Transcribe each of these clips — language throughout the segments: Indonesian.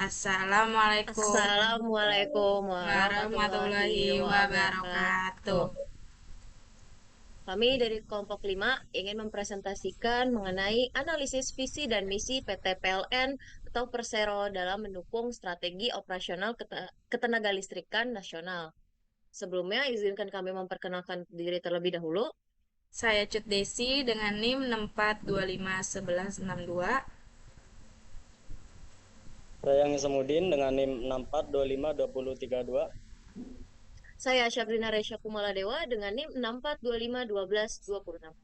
Assalamualaikum Assalamualaikum warahmatullahi warahmatullahi wabarakatuh. wabarakatuh. Kami dari kelompok 5 ingin mempresentasikan mengenai analisis visi dan misi PT PLN atau Persero dalam mendukung strategi operasional ketenagalistrikan nasional. Sebelumnya, izinkan kami memperkenalkan diri terlebih dahulu. Saya Cut Desi dengan NIM 64251162. Saya yang Semudin dengan NIM 64252032. Saya Syabrina Resya Kumala Dewa dengan NIM 64251226.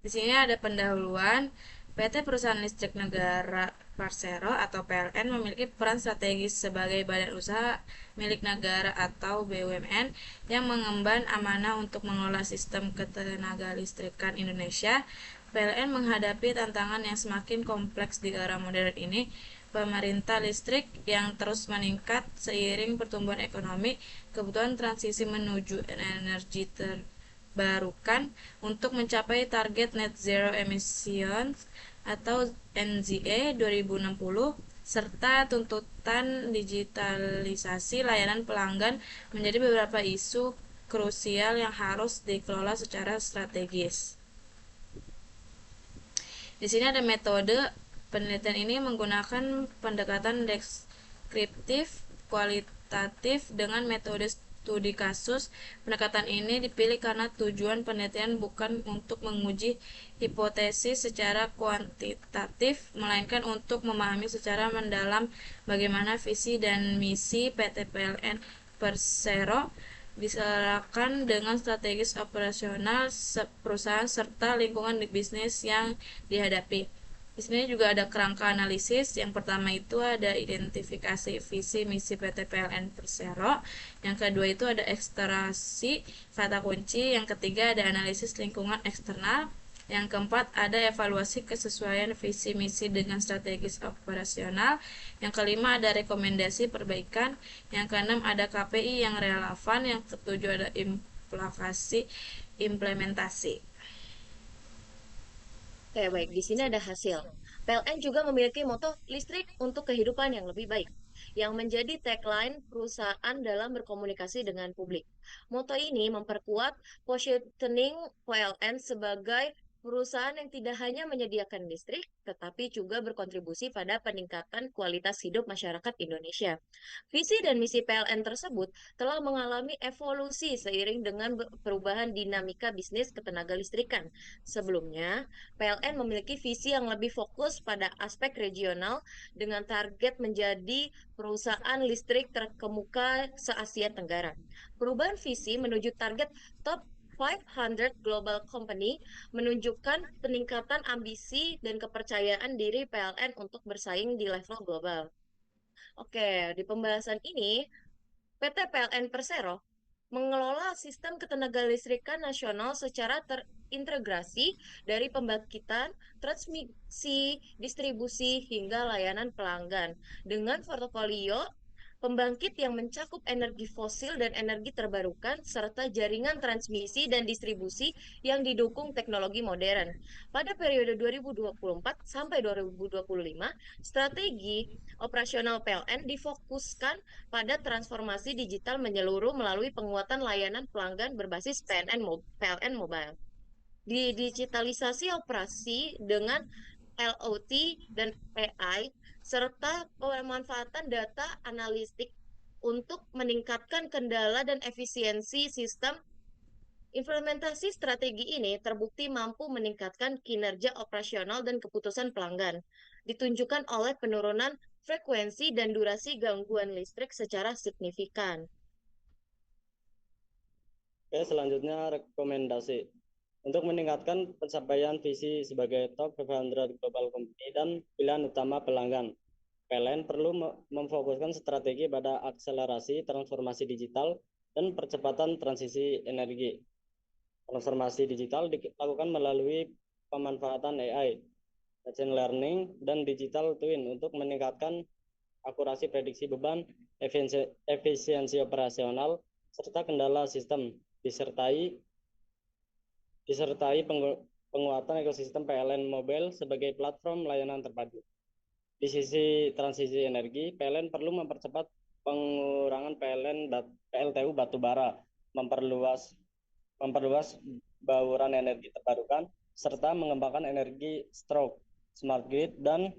Di sini ada pendahuluan. PT Perusahaan Listrik Negara Persero atau PLN memiliki peran strategis sebagai badan usaha milik negara atau BUMN yang mengemban amanah untuk mengelola sistem ketenagalistrikan Indonesia. PLN menghadapi tantangan yang semakin kompleks di era modern ini. Pemerintah listrik yang terus meningkat seiring pertumbuhan ekonomi, kebutuhan transisi menuju energi terbarukan untuk mencapai target net zero emissions atau NZE 2060 serta tuntutan digitalisasi layanan pelanggan menjadi beberapa isu krusial yang harus dikelola secara strategis. Di sini ada metode penelitian ini menggunakan pendekatan deskriptif kualitatif dengan metode studi kasus. Pendekatan ini dipilih karena tujuan penelitian bukan untuk menguji hipotesis secara kuantitatif, melainkan untuk memahami secara mendalam bagaimana visi dan misi PT PLN Persero diselaraskan dengan strategis operasional perusahaan serta lingkungan bisnis yang dihadapi. Di sini juga ada kerangka analisis. Yang pertama itu ada identifikasi visi misi PT PLN Persero. Yang kedua itu ada ekstraksi kata kunci. Yang ketiga ada analisis lingkungan eksternal. Yang keempat ada evaluasi kesesuaian visi misi dengan strategis operasional. Yang kelima ada rekomendasi perbaikan. Yang keenam ada KPI yang relevan. Yang ketujuh ada implementasi. Oke, baik. Di sini ada hasil. PLN juga memiliki moto listrik untuk kehidupan yang lebih baik, yang menjadi tagline perusahaan dalam berkomunikasi dengan publik. Moto ini memperkuat positioning PLN sebagai perusahaan yang tidak hanya menyediakan listrik, tetapi juga berkontribusi pada peningkatan kualitas hidup masyarakat Indonesia. Visi dan misi PLN tersebut telah mengalami evolusi seiring dengan perubahan dinamika bisnis ketenagalistrikan. Sebelumnya, PLN memiliki visi yang lebih fokus pada aspek regional dengan target menjadi perusahaan listrik terkemuka se-Asia Tenggara. Perubahan visi menuju target top 500 Global Company menunjukkan peningkatan ambisi dan kepercayaan diri PLN untuk bersaing di level global. Oke, di pembahasan ini, PT PLN Persero mengelola sistem ketenagalistrikan nasional secara terintegrasi dari pembangkitan, transmisi, distribusi, hingga layanan pelanggan dengan portofolio pembangkit yang mencakup energi fosil dan energi terbarukan, serta jaringan transmisi dan distribusi yang didukung teknologi modern. Pada periode 2024 sampai 2025, strategi operasional PLN difokuskan pada transformasi digital menyeluruh melalui penguatan layanan pelanggan berbasis PLN Mobile. Di digitalisasi operasi dengan LOT dan AI serta pemanfaatan data analitik untuk meningkatkan kendala dan efisiensi sistem. Implementasi strategi ini terbukti mampu meningkatkan kinerja operasional dan keputusan pelanggan, ditunjukkan oleh penurunan frekuensi dan durasi gangguan listrik secara signifikan. Oke, selanjutnya rekomendasi. Untuk meningkatkan pencapaian visi sebagai top 500 global company dan pilihan utama pelanggan, PLN perlu memfokuskan strategi pada akselerasi transformasi digital dan percepatan transisi energi. Transformasi digital dilakukan melalui pemanfaatan AI, machine learning, dan digital twin untuk meningkatkan akurasi prediksi beban, efisiensi operasional, serta kendala sistem, disertai penguatan ekosistem PLN Mobile sebagai platform layanan terpadu. Di sisi transisi energi, PLN perlu mempercepat pengurangan PLTU batubara, memperluas memperluas bauran energi terbarukan, serta mengembangkan energi stroke, smart grid, dan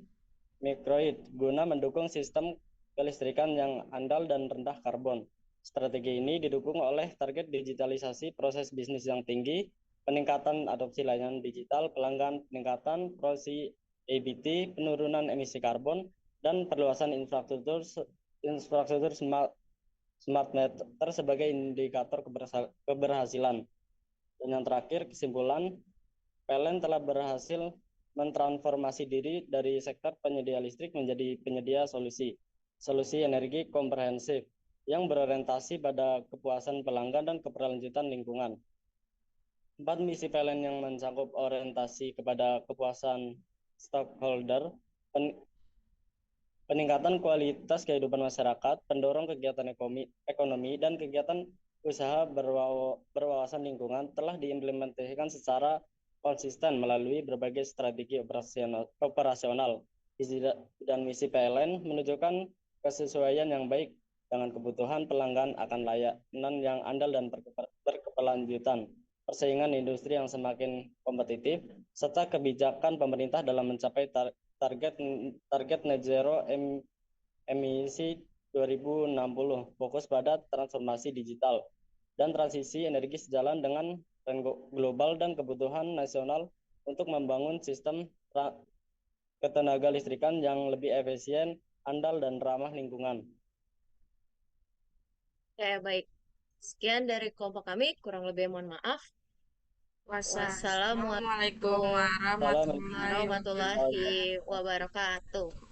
microgrid guna mendukung sistem kelistrikan yang andal dan rendah karbon. Strategi ini didukung oleh target digitalisasi proses bisnis yang tinggi, peningkatan adopsi layanan digital pelanggan, peningkatan produksi EBT, penurunan emisi karbon, dan perluasan infrastruktur smart meter sebagai indikator keberhasilan. Dan yang terakhir, kesimpulan, PLN telah berhasil mentransformasi diri dari sektor penyedia listrik menjadi penyedia solusi energi komprehensif yang berorientasi pada kepuasan pelanggan dan keberlanjutan lingkungan. 4 misi PLN yang mencakup orientasi kepada kepuasan stakeholder, peningkatan kualitas kehidupan masyarakat, pendorong kegiatan ekonomi, dan kegiatan usaha berwawasan lingkungan telah diimplementasikan secara konsisten melalui berbagai strategi operasional. Visi dan misi PLN menunjukkan kesesuaian yang baik dengan kebutuhan pelanggan akan layanan yang andal dan berkelanjutan, persaingan industri yang semakin kompetitif, serta kebijakan pemerintah dalam mencapai target net zero emisi 2060, fokus pada transformasi digital dan transisi energi sejalan dengan tren global dan kebutuhan nasional untuk membangun sistem ketenaga listrikan yang lebih efisien, andal, dan ramah lingkungan. Oke, baik. Sekian dari kelompok kami, kurang lebih mohon maaf. Wassalamualaikum Wassalamualaikum warahmatullahi warahmatullahi wabarakatuh.